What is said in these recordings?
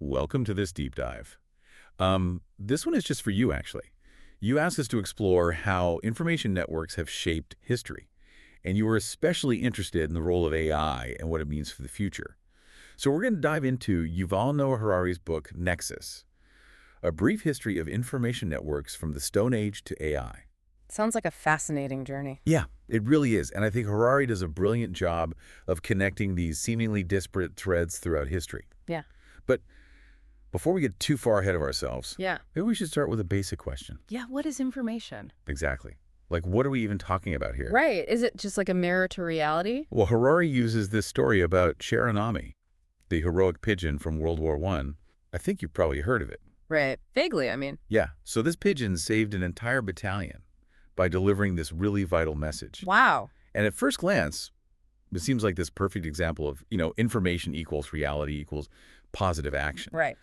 welcome to this deep dive. This one is just for you, actually. You asked us to explore how information networks have shaped history, and you were especially interested in the role of AI and what it means for the future. So we're going to dive into Yuval Noah Harari's book, Nexus, A Brief History of Information Networks from the Stone Age to AI. Sounds like a fascinating journey. Yeah, it really is, and I think Harari does a brilliant job of connecting these seemingly disparate threads throughout history. Yeah. But before we get too far ahead of ourselves, Yeah. maybe we should start with a basic question. Yeah, what is information? Exactly. Like, what are we even talking about here? Right. Is it just like a mirror to reality? Well, Harari uses this story about Sharonami, the heroic pigeon from World War I. I think you've probably heard of it. Right. Vaguely, I mean. Yeah, so this pigeon saved an entire battalion by delivering this really vital message. Wow. And at first glance, it seems like this perfect example of, information equals reality equals positive action. Right.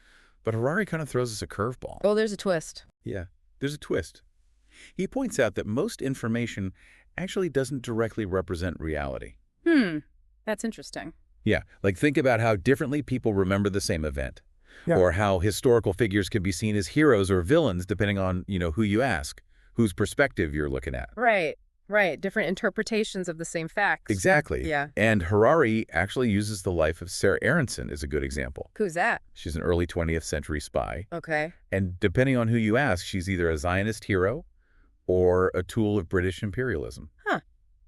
But Harari kind of throws us a curveball. Oh, there's a twist. Yeah, there's a twist. He points out that most information actually doesn't directly represent reality. That's interesting. Yeah, like think about how differently people remember the same event. Yeah. Or how historical figures can be seen as heroes or villains depending on, who you ask, whose perspective you're looking at. Right. Right. Different interpretations of the same facts. Exactly. Yeah. And Harari actually uses the life of Sarah Aronson as a good example. Who's that? She's an early 20th century spy. Okay. And depending on who you ask, she's either a Zionist hero or a tool of British imperialism. Huh.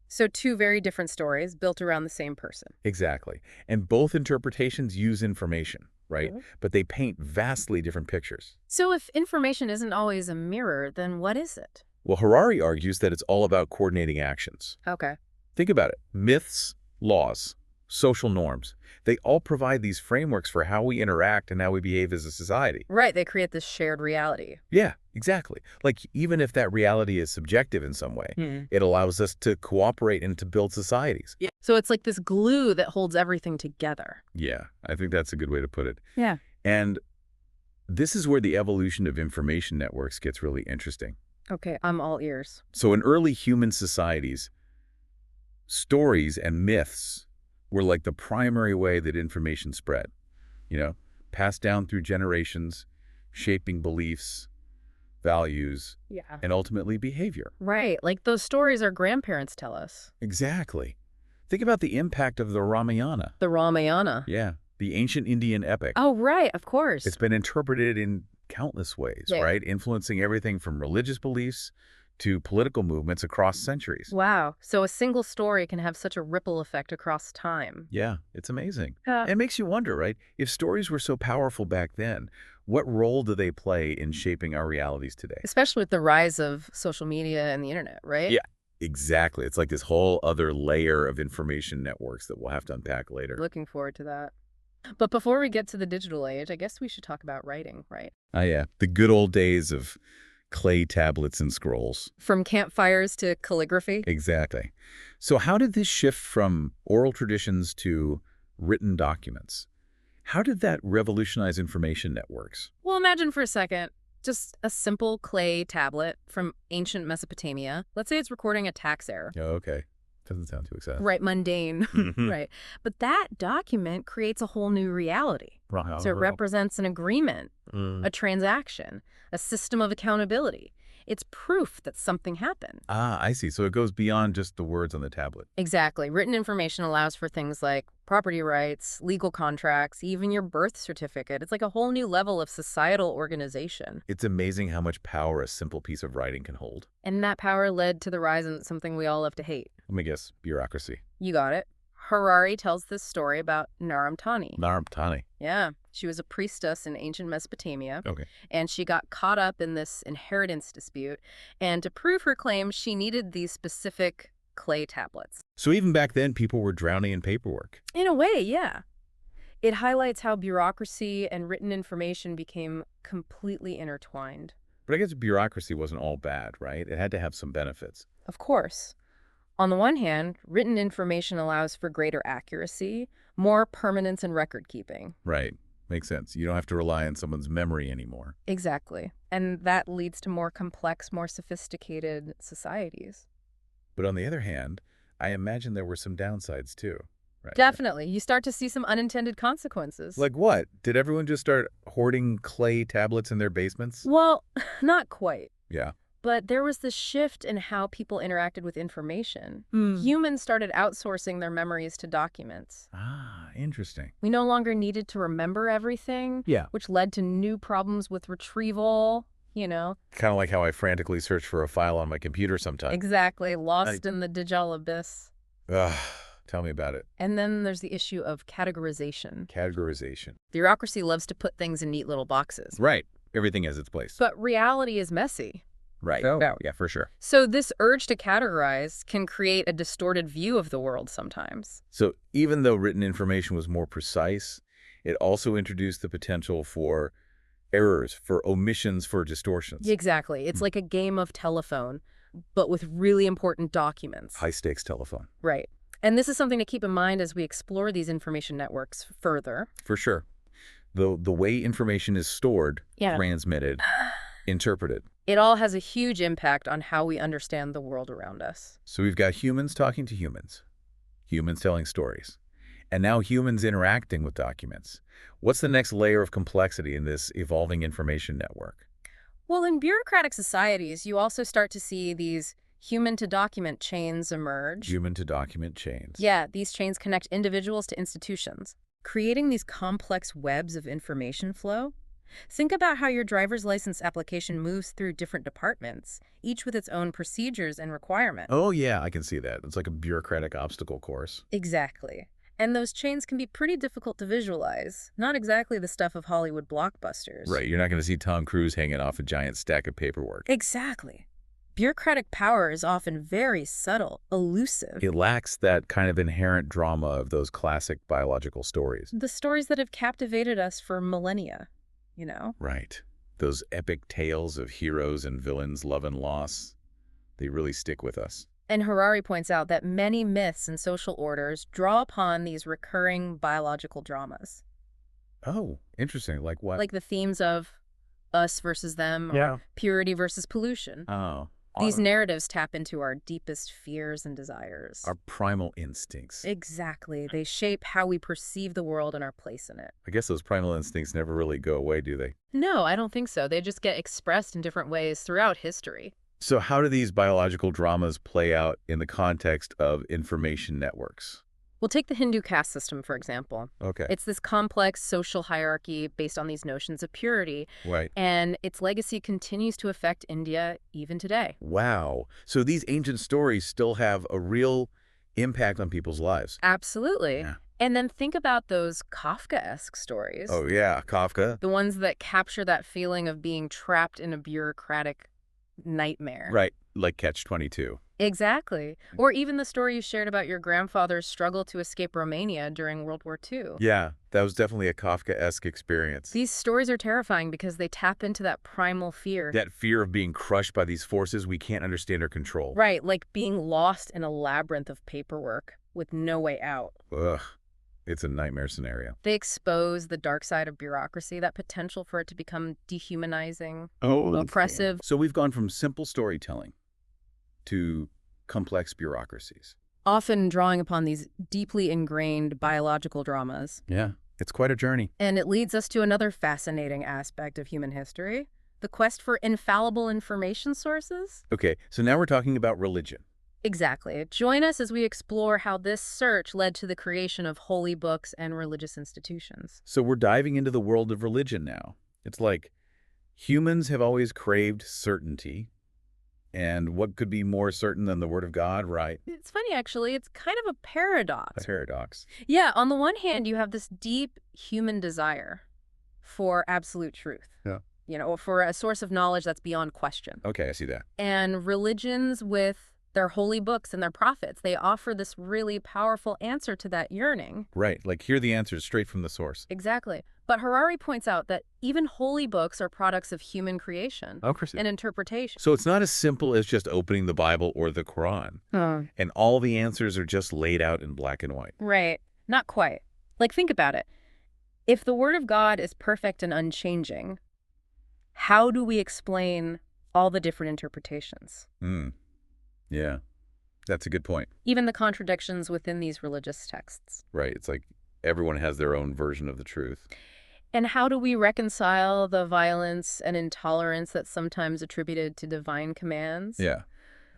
So two very different stories built around the same person. Exactly. And both interpretations use information, right? Mhm. But they paint vastly different pictures. So if information isn't always a mirror, then what is it? Well, Harari argues that it's all about coordinating actions. Okay. Think about it. Myths, laws, social norms, they all provide these frameworks for how we interact and how we behave as a society. Right. They create this shared reality. Yeah, exactly. Like, even if that reality is subjective in some way, it allows us to cooperate and to build societies. Yeah. So it's like this glue that holds everything together. Yeah, I think that's a good way to put it. Yeah. And this is where the evolution of information networks gets really interesting. Okay. I'm all ears. So in early human societies, stories and myths were like the primary way that information spread, passed down through generations, shaping beliefs, values, Yeah. and ultimately behavior. Right. Like those stories our grandparents tell us. Exactly. Think about the impact of the Ramayana. The Ramayana. Yeah, the ancient Indian epic. Oh, right. Of course. It's been interpreted in countless ways, Yeah. right? Influencing everything from religious beliefs to political movements across centuries. Wow. So a single story can have such a ripple effect across time. Yeah, it's amazing. Yeah. It makes you wonder, right? If stories were so powerful back then, what role do they play in shaping our realities today? Especially with the rise of social media and the internet, right? Yeah. Exactly. It's like this whole other layer of information networks that we'll have to unpack later. Looking forward to that. But before we get to the digital age, I guess we should talk about writing, right? Oh, yeah. The good old days of clay tablets and scrolls. From campfires to calligraphy. Exactly. So how did this shift from oral traditions to written documents? How did that revolutionize information networks? Well, imagine for a second, just a simple clay tablet from ancient Mesopotamia. Let's say it's recording a tax error. Oh, okay. Doesn't sound too exciting. Right, mundane. Mhm. Right. But that document creates a whole new reality. Right. So it represents an agreement, Mm. a transaction, a system of accountability. It's proof that something happened. Ah, I see. So it goes beyond just the words on the tablet. Exactly. Written information allows for things like property rights, legal contracts, even your birth certificate. It's like a whole new level of societal organization. It's amazing how much power a simple piece of writing can hold. And that power led to the rise of something we all love to hate. Let me guess, bureaucracy. You got it. Harari tells this story about Naramtani. Narmtani. Yeah, she was a priestess in ancient Mesopotamia, Okay. and she got caught up in this inheritance dispute. And to prove her claim, she needed these specific clay tablets. So even back then, people were drowning in paperwork. In a way, yeah. It highlights how bureaucracy and written information became completely intertwined. But I guess bureaucracy wasn't all bad, right? It had to have some benefits. Of course. On the one hand, written information allows for greater accuracy, more permanence in record keeping. Right. Makes sense. You don't have to rely on someone's memory anymore. Exactly. And that leads to more complex, more sophisticated societies. But on the other hand, I imagine there were some downsides too, Right. Definitely. You start to see some unintended consequences. Like what? Did everyone just start hoarding clay tablets in their basements? Well, not quite. Yeah. But there was this shift in how people interacted with information. Hmm. Humans started outsourcing their memories to documents. Ah, interesting. We no longer needed to remember everything, Yeah. which led to new problems with retrieval, you know. Kind of like how I frantically search for a file on my computer sometimes. Exactly, lost in the digital abyss. Ugh, tell me about it. And then there's the issue of categorization. Categorization. Bureaucracy loves to put things in neat little boxes. Right. Everything has its place. But reality is messy. Right. Oh. Yeah, for sure. So this urge to categorize can create a distorted view of the world sometimes. So even though written information was more precise, it also introduced the potential for errors, for omissions, for distortions. Exactly. It's like a game of telephone, but with really important documents. High-stakes telephone. Right. And this is something to keep in mind as we explore these information networks further. For sure. The way information is stored, transmitted, interpreted. It all has a huge impact on how we understand the world around us. So we've got humans talking to humans, humans telling stories, and now humans interacting with documents. What's the next layer of complexity in this evolving information network? Well, in bureaucratic societies, you also start to see these human-to-document chains emerge. Human-to-document chains. Yeah, these chains connect individuals to institutions, creating these complex webs of information flow. Think about how your driver's license application moves through different departments, each with its own procedures and requirements. Oh, yeah, I can see that. It's like a bureaucratic obstacle course. Exactly. And those chains can be pretty difficult to visualize. Not exactly the stuff of Hollywood blockbusters. Right, you're not going to see Tom Cruise hanging off a giant stack of paperwork. Exactly. Bureaucratic power is often very subtle, elusive. It lacks that kind of inherent drama of those classic biological stories. The stories that have captivated us for millennia, you know? Right. Those epic tales of heroes and villains' love and loss, they really stick with us. And Harari points out that many myths and social orders draw upon these recurring biological dramas. Oh, interesting. Like what? Like the themes of us versus them, or purity versus pollution. Oh. These narratives tap into our deepest fears and desires. Our primal instincts. Exactly. They shape how we perceive the world and our place in it. I guess those primal instincts never really go away, do they? No, I don't think so. They just get expressed in different ways throughout history. So how do these biological dramas play out in the context of information networks? We'll take the Hindu caste system, for example. Okay. It's this complex social hierarchy based on these notions of purity. Right. And its legacy continues to affect India even today. Wow. So these ancient stories still have a real impact on people's lives. Absolutely. Yeah. And then think about those Kafkaesque stories. Oh, yeah. Kafka. The ones that capture that feeling of being trapped in a bureaucratic nightmare. Right. Like Catch-22. Exactly. Or even the story you shared about your grandfather's struggle to escape Romania during World War II. Yeah, that was definitely a Kafkaesque experience. These stories are terrifying because they tap into that primal fear. That fear of being crushed by these forces we can't understand or control. Right, like being lost in a labyrinth of paperwork with no way out. Ugh, it's a nightmare scenario. They expose the dark side of bureaucracy, that potential for it to become dehumanizing, oppressive. So we've gone from simple storytelling to complex bureaucracies. Often drawing upon these deeply ingrained biological dramas. Yeah, it's quite a journey. And it leads us to another fascinating aspect of human history, the quest for infallible information sources. Okay, so now we're talking about religion. Exactly. Join us as we explore how this search led to the creation of holy books and religious institutions. So we're diving into the world of religion now. It's like humans have always craved certainty. And what could be more certain than the Word of God, right? It's funny, actually. It's kind of a paradox. A paradox. Yeah, on the one hand, you have this deep human desire for absolute truth. Yeah. You know, for a source of knowledge that's beyond question. Okay, I see that. And religions with their holy books and their prophets, they offer this really powerful answer to that yearning. Right, like hear the answers straight from the source. Exactly. But Harari points out that even holy books are products of human creation and interpretation. So it's not as simple as just opening the Bible or the Quran. And all the answers are just laid out in black and white. Right. Not quite. Like, think about it. If the Word of God is perfect and unchanging, how do we explain all the different interpretations? Yeah. That's a good point. Even the contradictions within these religious texts. Right. It's like everyone has their own version of the truth. And how do we reconcile the violence and intolerance that's sometimes attributed to divine commands Yeah.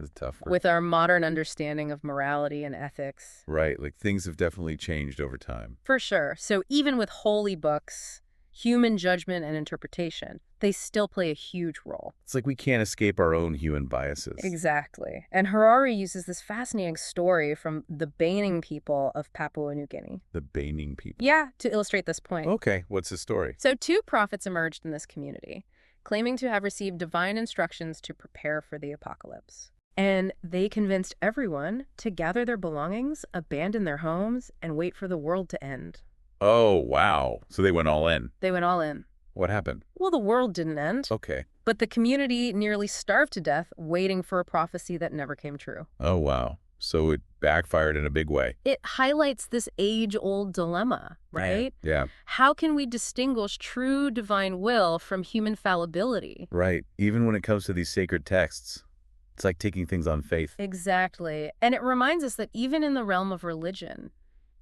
It's tough. with our modern understanding of morality and ethics? Right. Like things have definitely changed over time. For sure. So even with holy books, human judgment and interpretation, they still play a huge role. It's like we can't escape our own human biases. Exactly. And Harari uses this fascinating story from the Baining people of Papua New Guinea. The Baining people. Yeah, to illustrate this point. Okay. What's the story? So two prophets emerged in this community, claiming to have received divine instructions to prepare for the apocalypse. And they convinced everyone to gather their belongings, abandon their homes, and wait for the world to end. Oh, wow. So they went all in. They went all in. What happened? Well, the world didn't end, Okay. but the community nearly starved to death waiting for a prophecy that never came true. Oh, wow. So it backfired in a big way. It highlights this age-old dilemma, right? Yeah. How can we distinguish true divine will from human fallibility? Right. Even when it comes to these sacred texts, it's like taking things on faith. Exactly. And it reminds us that even in the realm of religion,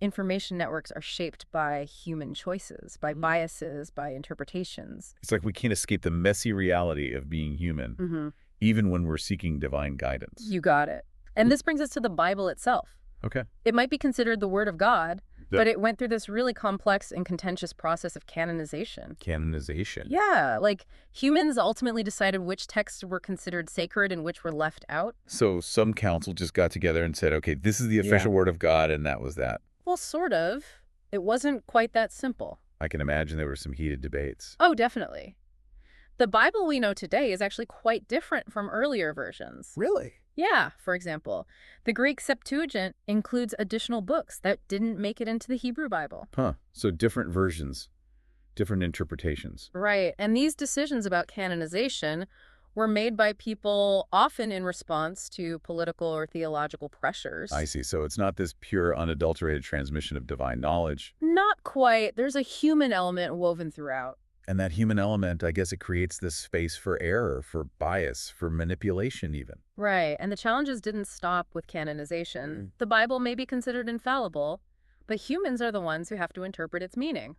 information networks are shaped by human choices, by biases, by interpretations. It's like we can't escape the messy reality of being human, even when we're seeking divine guidance. You got it. And this brings us to the Bible itself. Okay. It might be considered the Word of God, Yeah. but it went through this really complex and contentious process of canonization. Canonization. Yeah, like humans ultimately decided which texts were considered sacred and which were left out. So some council just got together and said, okay, this is the official word of God, and that was that. Well, sort of. It wasn't quite that simple. I can imagine there were some heated debates. Oh, definitely. The Bible we know today is actually quite different from earlier versions. Really? Yeah, for example, the Greek Septuagint includes additional books that didn't make it into the Hebrew Bible. Huh. So different versions, different interpretations. Right, and these decisions about canonization were made by people often in response to political or theological pressures. I see. So it's not this pure, unadulterated transmission of divine knowledge. Not quite. There's a human element woven throughout. And that human element, I guess it creates this space for error, for bias, for manipulation even. Right, and the challenges didn't stop with canonization. The Bible may be considered infallible, but humans are the ones who have to interpret its meaning.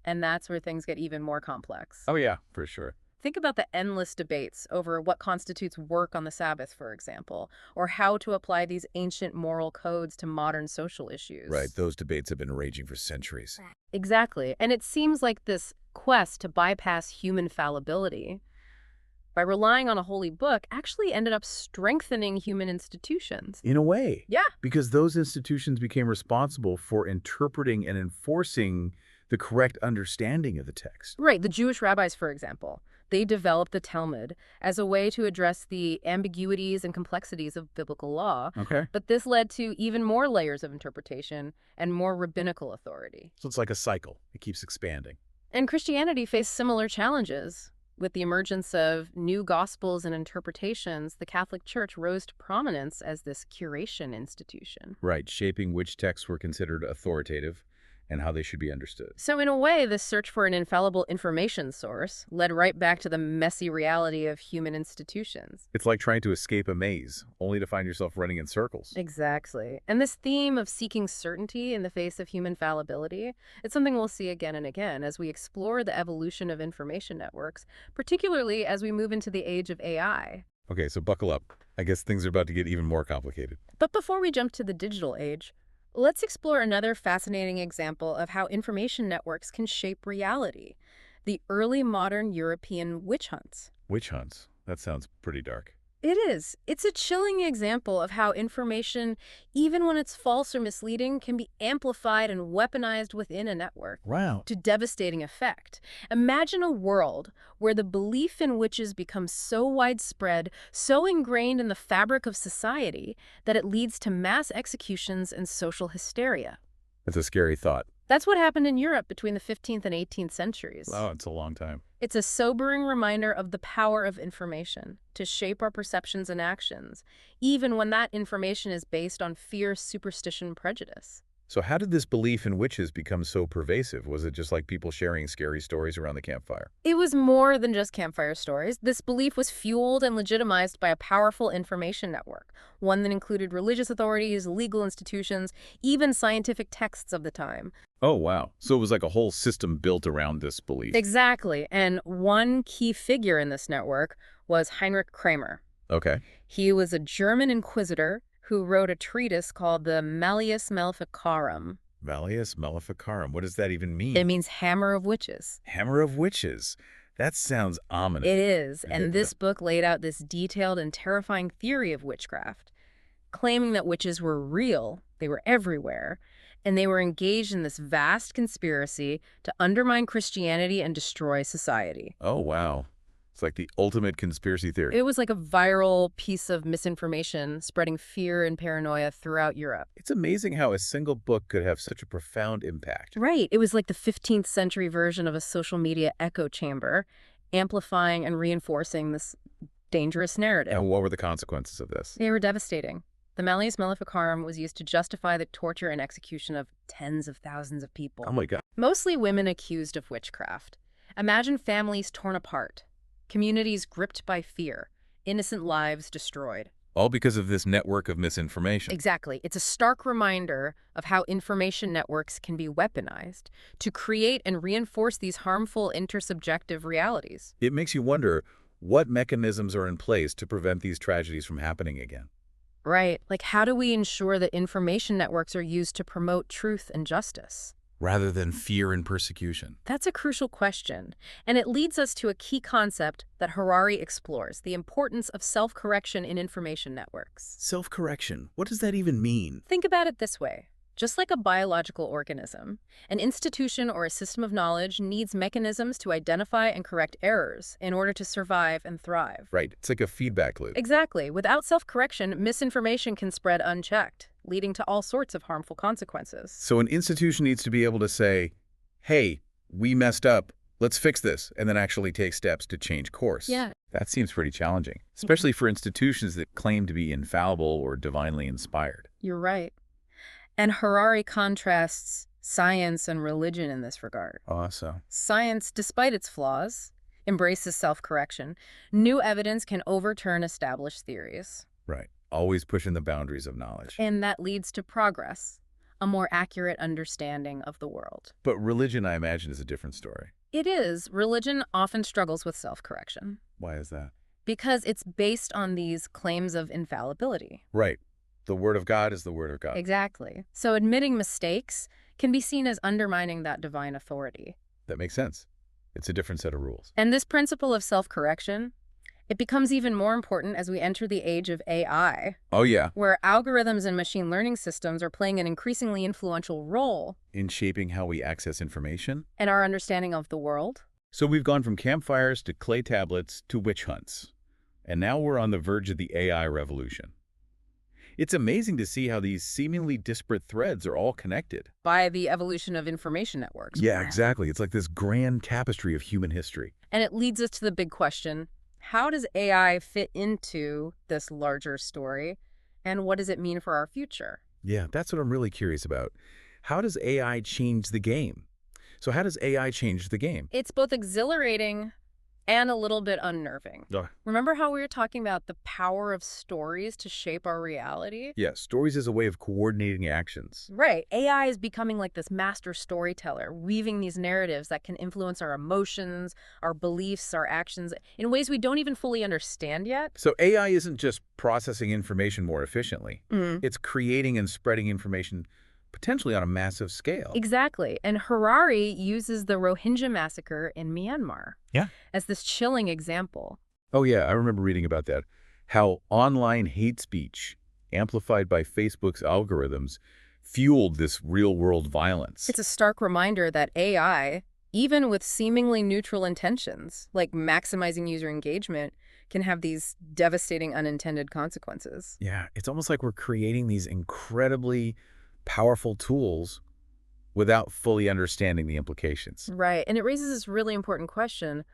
And that's where things get even more complex. Oh, yeah, for sure. Think about the endless debates over what constitutes work on the Sabbath, for example, or how to apply these ancient moral codes to modern social issues. Right, those debates have been raging for centuries. Exactly, and it seems like this quest to bypass human fallibility by relying on a holy book actually ended up strengthening human institutions. In a way. Yeah. Because those institutions became responsible for interpreting and enforcing the correct understanding of the text. Right, the Jewish rabbis, for example. They developed the Talmud as a way to address the ambiguities and complexities of biblical law. Okay. But this led to even more layers of interpretation and more rabbinical authority. So it's like a cycle. It keeps expanding. And Christianity faced similar challenges. With the emergence of new gospels and interpretations, the Catholic Church rose to prominence as this curation institution. Right, shaping which texts were considered authoritative and how they should be understood. So in a way, this search for an infallible information source led right back to the messy reality of human institutions. It's like trying to escape a maze, only to find yourself running in circles. Exactly. And this theme of seeking certainty in the face of human fallibility, it's something we'll see again and again as we explore the evolution of information networks, particularly as we move into the age of AI. Okay, so buckle up. I guess things are about to get even more complicated. But before we jump to the digital age, let's explore another fascinating example of how information networks can shape reality: the early modern European witch hunts. Witch hunts. That sounds pretty dark. It is. It's a chilling example of how information, even when it's false or misleading, can be amplified and weaponized within a network Wow. to devastating effect. Imagine a world where the belief in witches becomes so widespread, so ingrained in the fabric of society, that it leads to mass executions and social hysteria. That's a scary thought. That's what happened in Europe between the 15th and 18th centuries. Oh, it's a long time. It's a sobering reminder of the power of information to shape our perceptions and actions, even when that information is based on fear, superstition, prejudice. So how did this belief in witches become so pervasive? Was it just like people sharing scary stories around the campfire? It was more than just campfire stories. This belief was fueled and legitimized by a powerful information network, one that included religious authorities, legal institutions, even scientific texts of the time. Oh, wow. So it was like a whole system built around this belief. Exactly. And one key figure in this network was Heinrich Kramer. Okay. He was a German inquisitor who wrote a treatise called the Malleus Maleficarum. Malleus Maleficarum. What does that even mean? It means hammer of witches. Hammer of witches. That sounds ominous. It is, and The- this book laid out this detailed and terrifying theory of witchcraft, claiming that witches were real, they were everywhere, and they were engaged in this vast conspiracy to undermine Christianity and destroy society. Oh, wow. It's like the ultimate conspiracy theory. It was like a viral piece of misinformation spreading fear and paranoia throughout Europe. It's amazing how a single book could have such a profound impact. Right. It was like the 15th century version of a social media echo chamber, amplifying and reinforcing this dangerous narrative. And what were the consequences of this? They were devastating. The Malleus Maleficarum was used to justify the torture and execution of tens of thousands of people. Oh my God. Mostly women accused of witchcraft. Imagine families torn apart, communities gripped by fear, innocent lives destroyed. All because of this network of misinformation. Exactly. It's a stark reminder of how information networks can be weaponized to create and reinforce these harmful intersubjective realities. It makes you wonder what mechanisms are in place to prevent these tragedies from happening again. Right. Like, how do we ensure that information networks are used to promote truth and justice? Rather than fear and persecution. That's a crucial question, and it leads us to a key concept that Harari explores, the importance of self-correction in information networks. Self-correction. What does that even mean? Think about it this way. Just like a biological organism, an institution or a system of knowledge needs mechanisms to identify and correct errors in order to survive and thrive. Right. It's like a feedback loop. Exactly. Without self-correction, misinformation can spread unchecked, leading to all sorts of harmful consequences. So an institution needs to be able to say, hey, we messed up. Let's fix this, and then actually take steps to change course. Yeah. That seems pretty challenging, especially for institutions that claim to be infallible or divinely inspired. You're right. And Harari contrasts science and religion in this regard. Awesome. Science, despite its flaws, embraces self-correction. New evidence can overturn established theories. Right. Always pushing the boundaries of knowledge. And that leads to progress, a more accurate understanding of the world. But religion, I imagine, is a different story. It is. Religion often struggles with self-correction Why is that? because it's based on these claims of infallibility. Right. The word of God is the word of God. Exactly. So admitting mistakes can be seen as undermining that divine authority. That makes sense. It's a different set of rules. And this principle of self-correction, it becomes even more important as we enter the age of AI, Oh, yeah. where algorithms and machine learning systems are playing an increasingly influential role In shaping how we access information. in our understanding of the world. So we've gone from campfires to clay tablets to witch hunts. And now we're on the verge of the AI revolution. It's amazing to see how these seemingly disparate threads are all connected. By the evolution of information networks. Yeah, exactly. It's like this grand tapestry of human history. And it leads us to the big question, how does AI fit into this larger story? And what does it mean for our future? Yeah, that's what I'm really curious about. How does AI change the game? So how does AI change the game? It's both exhilarating and a little bit unnerving. Remember how we were talking about the power of stories to shape our reality? Yeah, stories is a way of coordinating actions. Right. AI is becoming like this master storyteller, weaving these narratives that can influence our emotions, our beliefs, our actions in ways we don't even fully understand yet. So AI isn't just processing information more efficiently. It's creating and spreading information potentially on a massive scale. Exactly. And Harari uses the Rohingya massacre in Myanmar as this chilling example. Oh yeah, I remember reading about that. How online hate speech, amplified by Facebook's algorithms, fueled this real-world violence. It's a stark reminder that AI, even with seemingly neutral intentions, like maximizing user engagement, can have these devastating unintended consequences. Yeah, it's almost like we're creating these incredibly powerful tools without fully understanding the implications. Right. And it raises this really important question.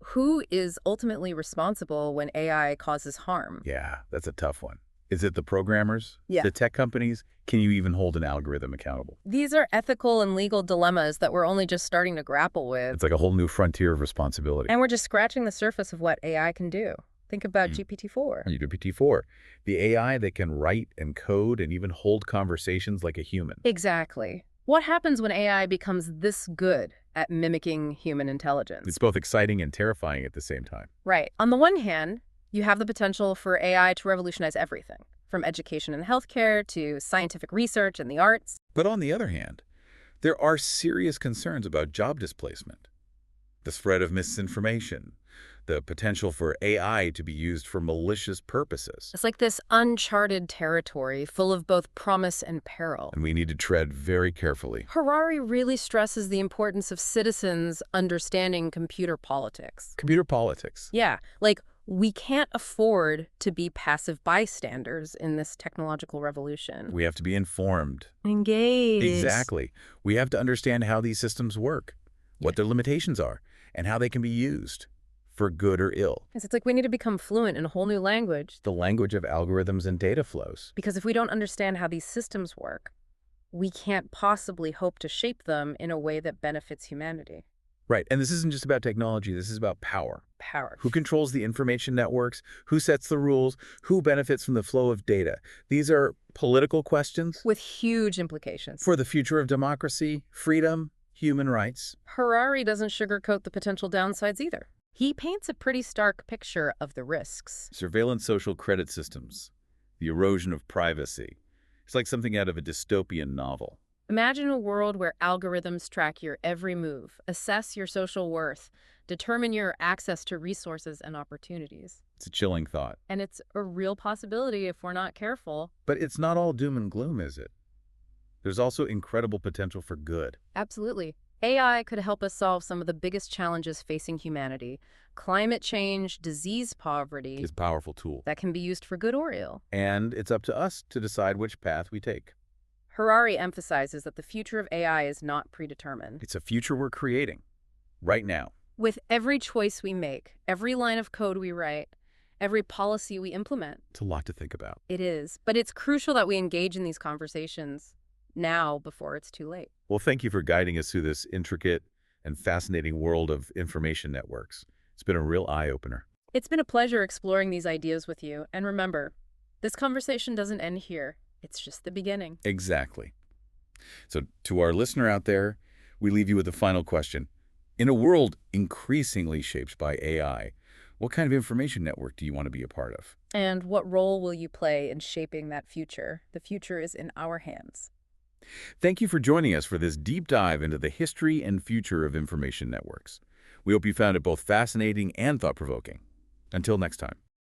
Who is ultimately responsible when AI causes harm? Yeah, that's a tough one. Is it the programmers? Yeah. The tech companies? Can you even hold an algorithm accountable? These are ethical and legal dilemmas that we're only just starting to grapple with. It's like a whole new frontier of responsibility. And we're just scratching the surface of what AI can do. Think about GPT-4. GPT-4, the AI that can write and code and even hold conversations like a human. Exactly. What happens when AI becomes this good at mimicking human intelligence? It's both exciting and terrifying at the same time. Right. On the one hand, you have the potential for AI to revolutionize everything, from education and healthcare to scientific research and the arts. But on the other hand, there are serious concerns about job displacement, the spread of misinformation, the potential for AI to be used for malicious purposes. It's like this uncharted territory full of both promise and peril. And we need to tread very carefully. Harari really stresses the importance of citizens understanding computer politics. Computer politics. Yeah, like we can't afford to be passive bystanders in this technological revolution. We have to be informed. Engaged. Exactly. We have to understand how these systems work, what their limitations are, and how they can be used for good or ill. It's like we need to become fluent in a whole new language. The language of algorithms and data flows. Because if we don't understand how these systems work, we can't possibly hope to shape them in a way that benefits humanity. Right. And this isn't just about technology. This is about power. Power. Who controls the information networks? Who sets the rules? Who benefits from the flow of data? These are political questions With huge implications. for the future of democracy, freedom, human rights. Harari doesn't sugarcoat the potential downsides either. He paints a pretty stark picture of the risks. Surveillance social credit systems, the erosion of privacy. It's like something out of a dystopian novel. Imagine a world where algorithms track your every move, assess your social worth, determine your access to resources and opportunities. It's a chilling thought. And it's a real possibility if we're not careful. But it's not all doom and gloom, is it? There's also incredible potential for good. Absolutely. AI could help us solve some of the biggest challenges facing humanity. Climate change, disease poverty. It's a powerful tool. That can be used for good or ill. And it's up to us to decide which path we take. Harari emphasizes that the future of AI is not predetermined. It's a future we're creating right now. With every choice we make, every line of code we write, every policy we implement. It's a lot to think about. It is. But it's crucial that we engage in these conversations now before it's too late. Well, thank you for guiding us through this intricate and fascinating world of information networks. It's been a real eye-opener. It's been a pleasure exploring these ideas with you. And remember, this conversation doesn't end here. It's just the beginning. Exactly. So to our listener out there, we leave you with a final question. In a world increasingly shaped by AI, what kind of information network do you want to be a part of? And what role will you play in shaping that future? The future is in our hands. Thank you for joining us for this deep dive into the history and future of information networks. We hope you found it both fascinating and thought-provoking. Until next time.